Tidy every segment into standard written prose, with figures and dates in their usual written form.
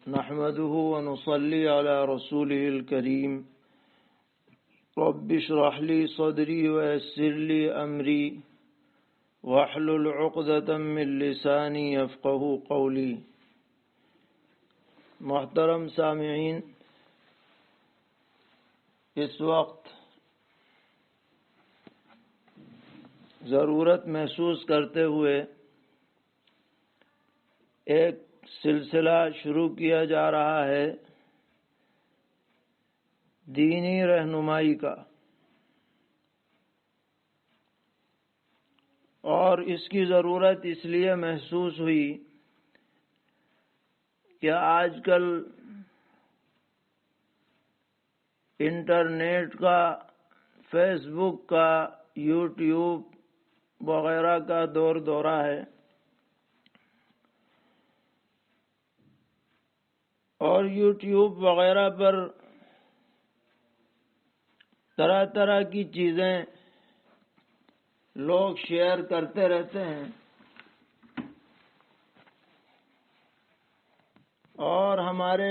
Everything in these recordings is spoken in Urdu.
نحمده ونصلي على رسوله الكريم رب اشرح لي صدري ويسر لي أمري واحلل عقدة من لساني يفقه قولي۔ محترم سامعین، اس وقت ضرورت محسوس کرتے ہوئے ایک سلسلہ شروع کیا جا رہا ہے دینی رہنمائی کا، اور اس کی ضرورت اس لیے محسوس ہوئی کہ آج کل انٹرنیٹ کا، فیس بک کا، یوٹیوب وغیرہ کا دورہ ہے، اور یوٹیوب وغیرہ پر طرح طرح کی چیزیں لوگ شیئر کرتے رہتے ہیں، اور ہمارے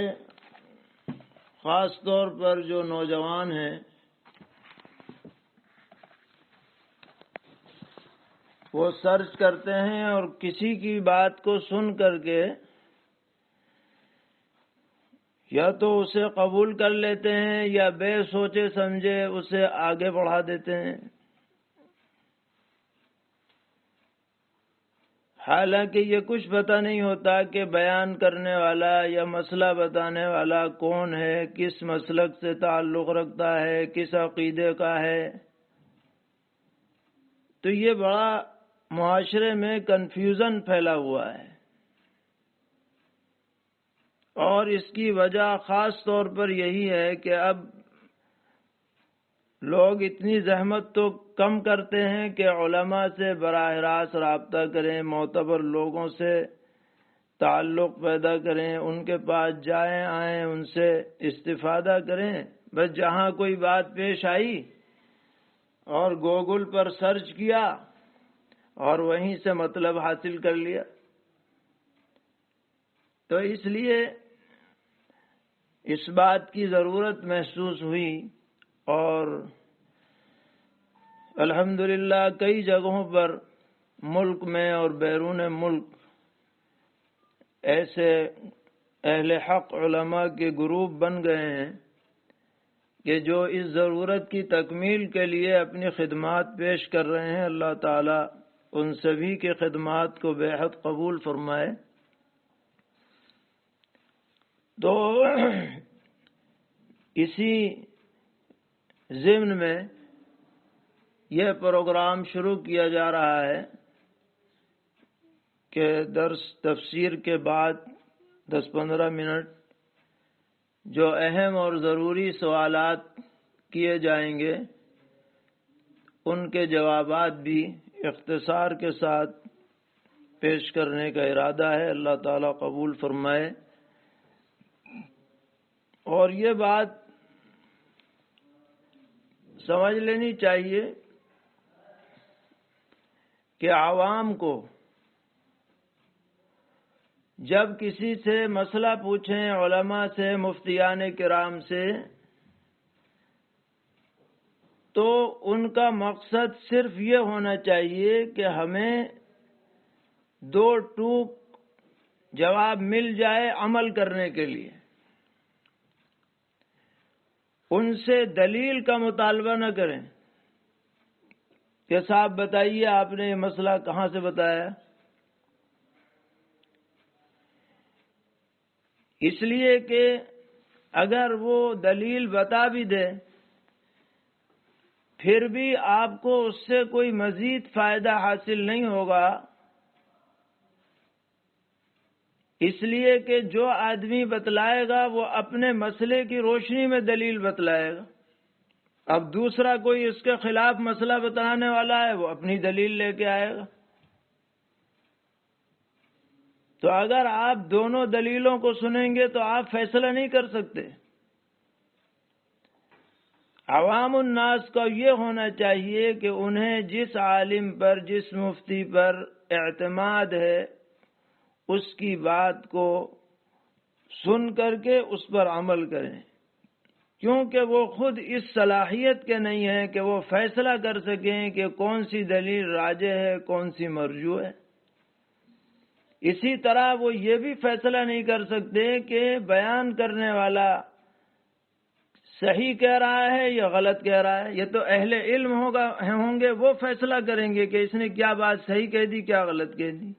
خاص طور پر جو نوجوان ہیں وہ سرچ کرتے ہیں اور کسی کی بات کو سن کر کے یا تو اسے قبول کر لیتے ہیں یا بے سوچے سمجھے اسے آگے بڑھا دیتے ہیں، حالانکہ یہ کچھ پتہ نہیں ہوتا کہ بیان کرنے والا یا مسئلہ بتانے والا کون ہے، کس مسلک سے تعلق رکھتا ہے، کس عقیدے کا ہے۔ تو یہ بڑا معاشرے میں کنفیوژن پھیلا ہوا ہے، اور اس کی وجہ خاص طور پر یہی ہے کہ اب لوگ اتنی زحمت تو کم کرتے ہیں کہ علماء سے براہ راست رابطہ کریں، معتبر لوگوں سے تعلق پیدا کریں، ان کے پاس جائیں آئیں، ان سے استفادہ کریں۔ بس جہاں کوئی بات پیش آئی اور گوگل پر سرچ کیا اور وہیں سے مطلب حاصل کر لیا۔ تو اس لیے اس بات کی ضرورت محسوس ہوئی، اور الحمدللہ کئی جگہوں پر ملک میں اور بیرون ملک ایسے اہل حق علماء کے گروپ بن گئے ہیں کہ جو اس ضرورت کی تکمیل کے لیے اپنی خدمات پیش کر رہے ہیں۔ اللہ تعالیٰ ان سبھی کے خدمات کو بے حد قبول فرمائے۔ تو اسی ضمن میں یہ پروگرام شروع کیا جا رہا ہے کہ درس تفسیر کے بعد 10-15 منٹ جو اہم اور ضروری سوالات کیے جائیں گے ان کے جوابات بھی اختصار کے ساتھ پیش کرنے کا ارادہ ہے۔ اللہ تعالیٰ قبول فرمائے۔ اور یہ بات سمجھ لینی چاہیے کہ عوام کو جب کسی سے مسئلہ پوچھیں، علماء سے، مفتیان کرام سے، تو ان کا مقصد صرف یہ ہونا چاہیے کہ ہمیں دو ٹوک جواب مل جائے عمل کرنے کے لیے۔ ان سے دلیل کا مطالبہ نہ کریں کہ صاحب بتائیے آپ نے یہ مسئلہ کہاں سے بتایا۔ اس لیے کہ اگر وہ دلیل بتا بھی دے پھر بھی آپ کو اس سے کوئی مزید فائدہ حاصل نہیں ہوگا، اس لیے کہ جو آدمی بتلائے گا وہ اپنے مسئلے کی روشنی میں دلیل بتلائے گا۔ اب دوسرا کوئی اس کے خلاف مسئلہ بتانے والا ہے، وہ اپنی دلیل لے کے آئے گا۔ تو اگر آپ دونوں دلیلوں کو سنیں گے تو آپ فیصلہ نہیں کر سکتے۔ عوام الناس کا یہ ہونا چاہیے کہ انہیں جس عالم پر، جس مفتی پر اعتماد ہے اس کی بات کو سن کر کے اس پر عمل کریں، کیونکہ وہ خود اس صلاحیت کے نہیں ہیں کہ وہ فیصلہ کر سکیں کہ کون سی دلیل راجح ہے، کون سی مرجوح ہے۔ اسی طرح وہ یہ بھی فیصلہ نہیں کر سکتے کہ بیان کرنے والا صحیح کہہ رہا ہے یا غلط کہہ رہا ہے۔ یہ تو اہل علم ہوں گے، وہ فیصلہ کریں گے کہ اس نے کیا بات صحیح کہہ دی، کیا غلط کہہ دی۔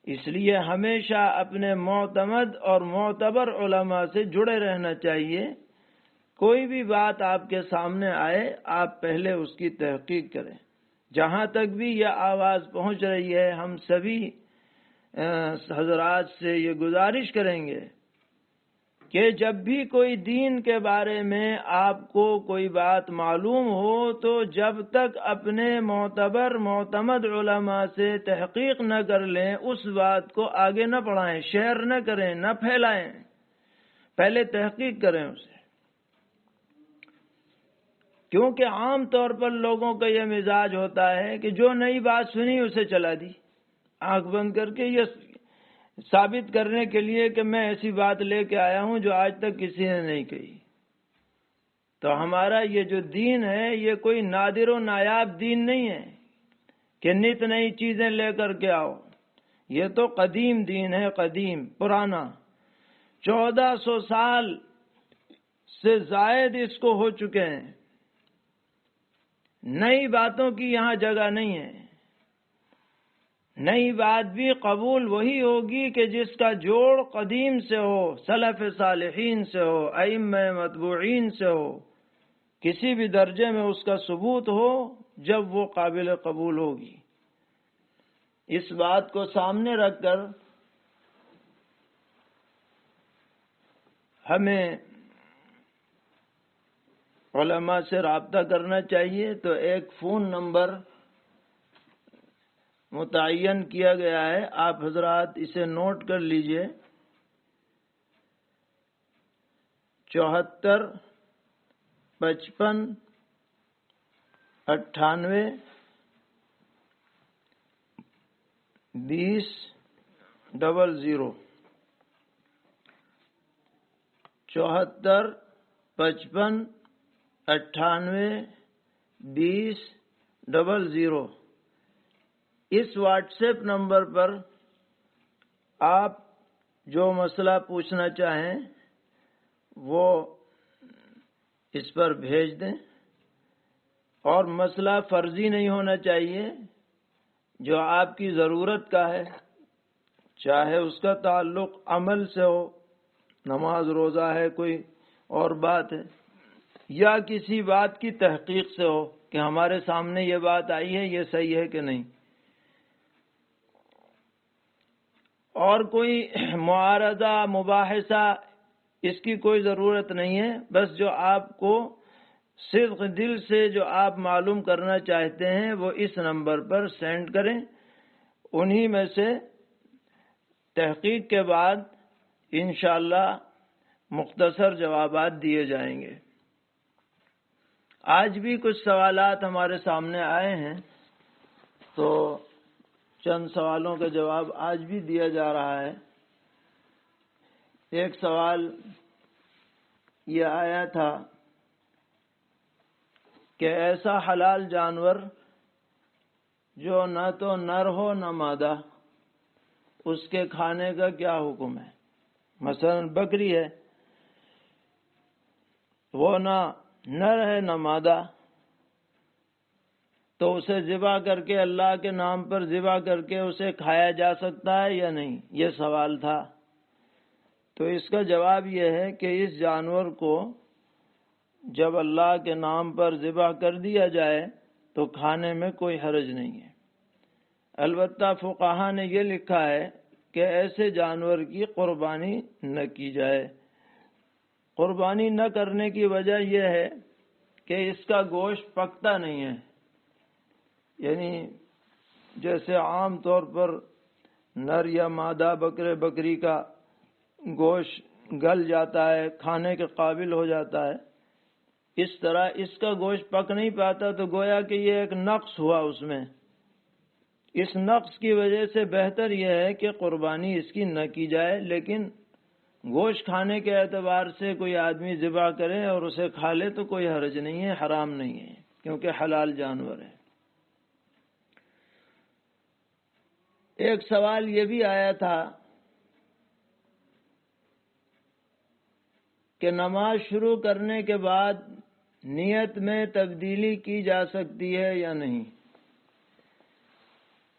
اس لیے ہمیشہ اپنے معتمد اور معتبر علماء سے جڑے رہنا چاہیے۔ کوئی بھی بات آپ کے سامنے آئے، آپ پہلے اس کی تحقیق کریں۔ جہاں تک بھی یہ آواز پہنچ رہی ہے، ہم سبھی حضرات سے یہ گزارش کریں گے کہ جب بھی کوئی دین کے بارے میں آپ کو کوئی بات معلوم ہو تو جب تک اپنے معتبر معتمد علماء سے تحقیق نہ کر لیں، اس بات کو آگے نہ بڑھائیں، شیئر نہ کریں، نہ پھیلائیں، پہلے تحقیق کریں اسے۔ کیونکہ عام طور پر لوگوں کا یہ مزاج ہوتا ہے کہ جو نئی بات سنی اسے چلا دی، آنکھ بند کر کے، یہ ثابت کرنے کے لیے کہ میں ایسی بات لے کے آیا ہوں جو آج تک کسی نے نہیں کہی۔ تو ہمارا یہ جو دین ہے یہ کوئی نادر و نایاب دین نہیں ہے کہ نت نئی چیزیں لے کر کے آؤ۔ یہ تو قدیم دین ہے، قدیم، پرانا، 1400 سال سے زائد اس کو ہو چکے ہیں۔ نئی باتوں کی یہاں جگہ نہیں ہے۔ نئی بات بھی قبول وہی ہوگی کہ جس کا جوڑ قدیم سے ہو، سلف صالحین سے ہو، ائمہ متبوعین سے ہو، کسی بھی درجے میں اس کا ثبوت ہو، جب وہ قابل قبول ہوگی۔ اس بات کو سامنے رکھ کر ہمیں علماء سے رابطہ کرنا چاہیے۔ تو ایک فون نمبر متعین کیا گیا ہے، آپ حضرات اسے نوٹ کر لیجئے، 74 55 98 20 00 74 55 98 20 00۔ اس واٹس ایپ نمبر پر آپ جو مسئلہ پوچھنا چاہیں وہ اس پر بھیج دیں، اور مسئلہ فرضی نہیں ہونا چاہیے، جو آپ کی ضرورت کا ہے، چاہے اس کا تعلق عمل سے ہو، نماز روزہ ہے، کوئی اور بات ہے، یا کسی بات کی تحقیق سے ہو کہ ہمارے سامنے یہ بات آئی ہے، یہ صحیح ہے کہ نہیں۔ اور کوئی معارضہ، مباحثہ، اس کی کوئی ضرورت نہیں ہے۔ بس جو آپ کو صدق دل سے جو آپ معلوم کرنا چاہتے ہیں وہ اس نمبر پر سینڈ کریں، انہی میں سے تحقیق کے بعد انشاءاللہ مختصر جوابات دیے جائیں گے۔ آج بھی کچھ سوالات ہمارے سامنے آئے ہیں، تو چند سوالوں کا جواب آج بھی دیا جا رہا ہے۔ ایک سوال یہ آیا تھا کہ ایسا حلال جانور جو نہ تو نر ہو نہ مادہ، اس کے کھانے کا کیا حکم ہے؟ مثلا بکری ہے، وہ نہ نر ہے نہ مادہ، تو اسے ذبح کر کے، اللہ کے نام پر ذبح کر کے اسے کھایا جا سکتا ہے یا نہیں؟ یہ سوال تھا۔ تو اس کا جواب یہ ہے کہ اس جانور کو جب اللہ کے نام پر ذبح کر دیا جائے تو کھانے میں کوئی حرج نہیں ہے۔ البتہ فقہا نے یہ لکھا ہے کہ ایسے جانور کی قربانی نہ کی جائے۔ قربانی نہ کرنے کی وجہ یہ ہے کہ اس کا گوشت پکتا نہیں ہے، یعنی جیسے عام طور پر نر یا مادہ بکرے بکری کا گوشت گل جاتا ہے، کھانے کے قابل ہو جاتا ہے، اس طرح اس کا گوشت پک نہیں پاتا، تو گویا کہ یہ ایک نقص ہوا اس میں، اس نقص کی وجہ سے بہتر یہ ہے کہ قربانی اس کی نہ کی جائے، لیکن گوشت کھانے کے اعتبار سے کوئی آدمی ذبح کرے اور اسے کھا لے تو کوئی حرج نہیں ہے، حرام نہیں ہے، کیونکہ حلال جانور ہے۔ ایک سوال یہ بھی آیا تھا کہ نماز شروع کرنے کے بعد نیت میں تبدیلی کی جا سکتی ہے یا نہیں؟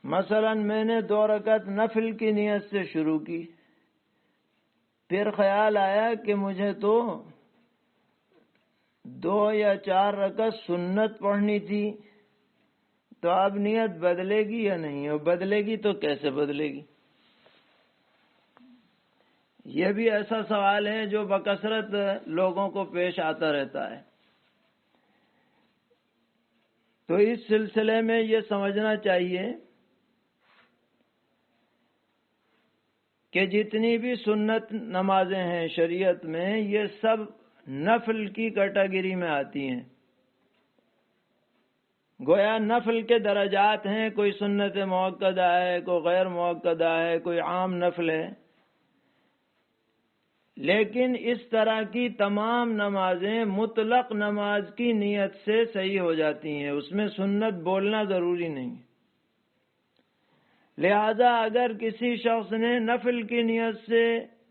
مثلا میں نے 2 رکعت نفل کی نیت سے شروع کی، پھر خیال آیا کہ مجھے تو 2 یا 4 رکعت سنت پڑھنی تھی، تو اب نیت بدلے گی یا نہیں؟ اور بدلے گی تو کیسے بدلے گی؟ یہ بھی ایسا سوال ہے جو بکثرت لوگوں کو پیش آتا رہتا ہے۔ تو اس سلسلے میں یہ سمجھنا چاہیے کہ جتنی بھی سنت نمازیں ہیں شریعت میں، یہ سب نفل کی کیٹیگری میں آتی ہیں۔ گویا نفل کے درجات ہیں، کوئی سنت موقدہ ہے، کوئی غیر موقدہ ہے، کوئی عام نفل ہے، لیکن اس طرح کی تمام نمازیں مطلق نماز کی نیت سے صحیح ہو جاتی ہیں، اس میں سنت بولنا ضروری نہیں۔ لہذا اگر کسی شخص نے نفل کی نیت سے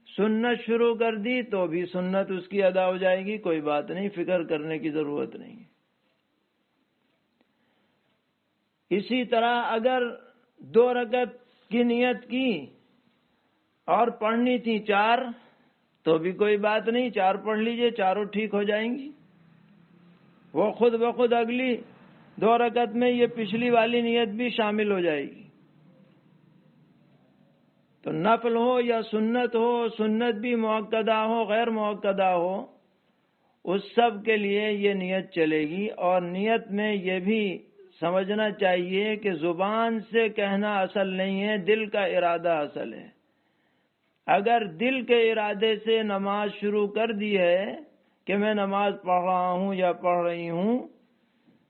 سنت شروع کر دی تو بھی سنت اس کی ادا ہو جائے گی، کوئی بات نہیں، فکر کرنے کی ضرورت نہیں۔ اسی طرح اگر 2 رکعت کی نیت کی اور پڑھنی تھی 4 تو بھی کوئی بات نہیں، 4 پڑھ لیجئے، چاروں ٹھیک ہو جائیں گی، وہ خود بخود اگلی 2 رکعت میں یہ پچھلی والی نیت بھی شامل ہو جائے گی۔ تو نفل ہو یا سنت ہو، سنت بھی موقدہ ہو غیر موقدہ ہو، اس سب کے لیے یہ نیت چلے گی۔ اور نیت میں یہ بھی سمجھنا چاہیے کہ زبان سے کہنا اصل نہیں ہے، دل کا ارادہ اصل ہے۔ اگر دل کے ارادے سے نماز شروع کر دی ہے کہ میں نماز پڑھ رہا ہوں یا پڑھ رہی ہوں،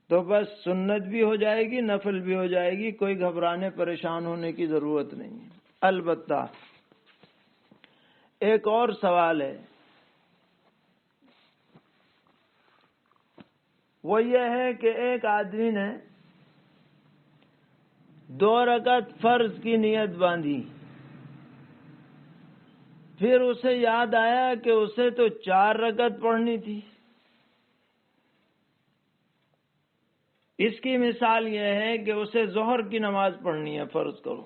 تو بس سنت بھی ہو جائے گی، نفل بھی ہو جائے گی، کوئی گھبرانے پریشان ہونے کی ضرورت نہیں ہے۔ البتہ ایک اور سوال ہے، وہ یہ ہے کہ ایک آدمی نے 2 رکعت فرض کی نیت باندھی، پھر اسے یاد آیا کہ اسے تو 4 رکعت پڑھنی تھی۔ اس کی مثال یہ ہے کہ اسے ظہر کی نماز پڑھنی ہے، فرض کرو،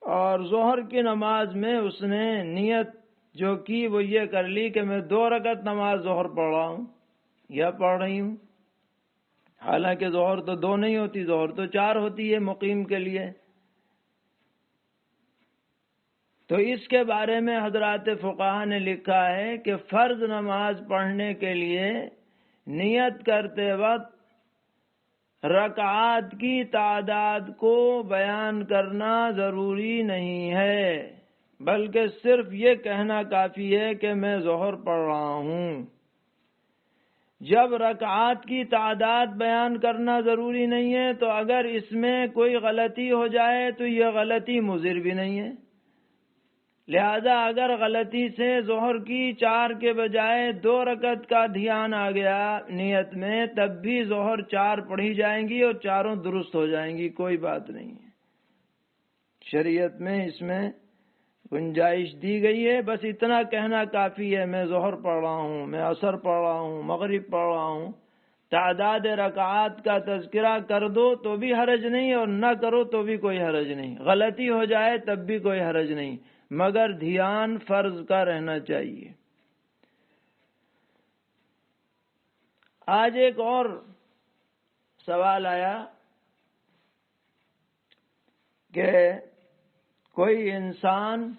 اور ظہر کی نماز میں اس نے نیت جو کی وہ یہ کر لی کہ میں 2 رکعت نماز ظہر پڑھ رہا ہوں یا پڑھ رہی ہوں، حالانکہ ظہر تو 2 نہیں ہوتی، ظہر تو 4 ہوتی ہے مقیم کے لیے۔ تو اس کے بارے میں حضرات فقہا نے لکھا ہے کہ فرض نماز پڑھنے کے لیے نیت کرتے وقت رکعات کی تعداد کو بیان کرنا ضروری نہیں ہے، بلکہ صرف یہ کہنا کافی ہے کہ میں ظہر پڑھ رہا ہوں۔ جب رکعات کی تعداد بیان کرنا ضروری نہیں ہے تو اگر اس میں کوئی غلطی ہو جائے تو یہ غلطی مضر بھی نہیں ہے۔ لہذا اگر غلطی سے ظہر کی 4 کے بجائے 2 رکعت کا دھیان آ گیا نیت میں، تب بھی ظہر 4 پڑھی جائیں گی اور چاروں درست ہو جائیں گی، کوئی بات نہیں ہے۔ شریعت میں اس میں گنجائش دی گئی ہے، بس اتنا کہنا کافی ہے، میں ظہر پڑھ رہا ہوں، میں عصر پڑھ رہا ہوں، مغرب پڑھ رہا ہوں۔ تعداد رکعات کا تذکرہ کر دو تو بھی حرج نہیں اور نہ کرو تو بھی کوئی حرج نہیں، غلطی ہو جائے تب بھی کوئی حرج نہیں، مگر دھیان فرض کا رہنا چاہیے۔ آج ایک اور سوال آیا کہ کوئی انسان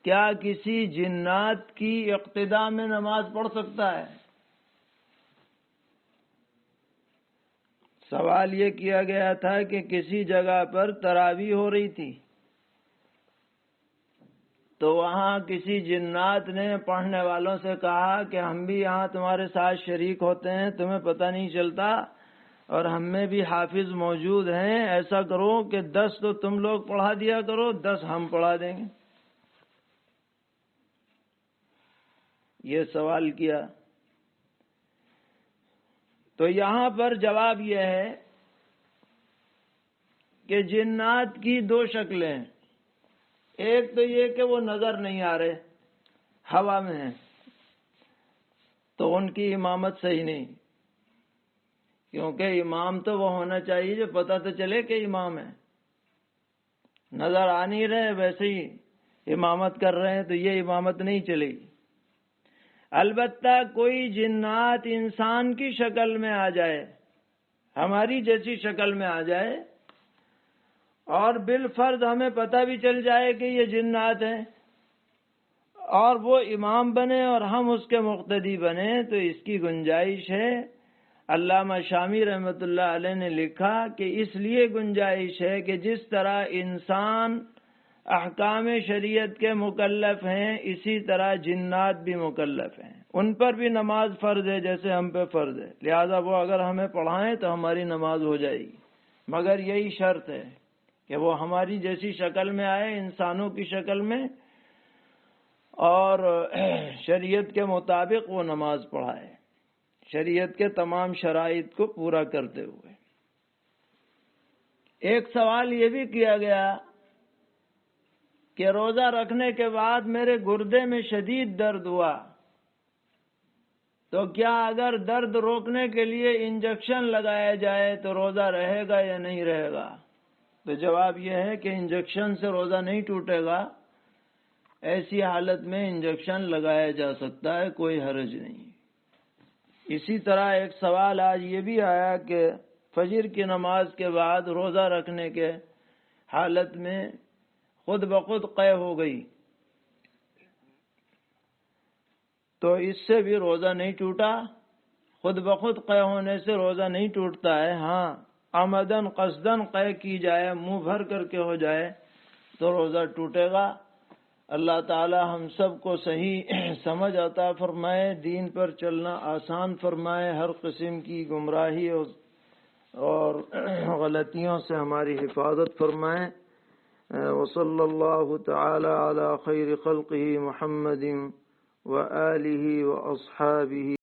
کیا کسی جنات کی اقتداء میں نماز پڑھ سکتا ہے؟ سوال یہ کیا گیا تھا کہ کسی جگہ پر تراویح ہو رہی تھی تو وہاں کسی جنات نے پڑھنے والوں سے کہا کہ ہم بھی یہاں تمہارے ساتھ شریک ہوتے ہیں، تمہیں پتہ نہیں چلتا اور ہم میں بھی حافظ موجود ہیں، ایسا کرو کہ 10 تو تم لوگ پڑھا دیا کرو، 10 ہم پڑھا دیں گے۔ یہ سوال کیا۔ تو یہاں پر جواب یہ ہے کہ جنات کی 2 شکلیں ہیں۔ ایک تو یہ کہ وہ نظر نہیں آ رہے، ہوا میں ہیں، تو ان کی امامت صحیح نہیں، کیونکہ امام تو وہ ہونا چاہیے جو پتہ تو چلے کہ امام ہے۔ نظر آ نہیں رہے، ویسے ہی امامت کر رہے ہیں، تو یہ امامت نہیں چلے گی۔ البتہ کوئی جنات انسان کی شکل میں آ جائے، ہماری جیسی شکل میں آ جائے، اور بالفرض ہمیں پتہ بھی چل جائے کہ یہ جنات ہیں، اور وہ امام بنے اور ہم اس کے مقتدی بنے، تو اس کی گنجائش ہے۔ علامہ شامی رحمۃ اللہ علیہ نے لکھا کہ اس لیے گنجائش ہے کہ جس طرح انسان احکام شریعت کے مکلف ہیں، اسی طرح جنات بھی مکلف ہیں، ان پر بھی نماز فرض ہے جیسے ہم پہ فرض ہے، لہذا وہ اگر ہمیں پڑھائیں تو ہماری نماز ہو جائے گی، مگر یہی شرط ہے کہ وہ ہماری جیسی شکل میں آئے، انسانوں کی شکل میں، اور شریعت کے مطابق وہ نماز پڑھائے، شریعت کے تمام شرائط کو پورا کرتے ہوئے۔ ایک سوال یہ بھی کیا گیا کہ روزہ رکھنے کے بعد میرے گردے میں شدید درد ہوا، تو کیا اگر درد روکنے کے لیے انجیکشن لگایا جائے تو روزہ رہے گا یا نہیں رہے گا؟ تو جواب یہ ہے کہ انجیکشن سے روزہ نہیں ٹوٹے گا، ایسی حالت میں انجیکشن لگایا جا سکتا ہے، کوئی حرج نہیں۔ اسی طرح ایک سوال آج یہ بھی آیا کہ فجر کی نماز کے بعد روزہ رکھنے کے حالت میں خود بخود قے ہو گئی، تو اس سے بھی روزہ نہیں ٹوٹا۔ خود بخود قے ہونے سے روزہ نہیں ٹوٹتا ہے، ہاں عمدن قصدن قے کی جائے، منہ بھر کر کے ہو جائے تو روزہ ٹوٹے گا۔ اللہ تعالی ہم سب کو صحیح سمجھ عطا فرمائے، دین پر چلنا آسان فرمائے، ہر قسم کی گمراہی اور غلطیوں سے ہماری حفاظت فرمائے۔ وصلی اللہ تعالی علی خیر خلقہ محمد وآلہ واصحابہ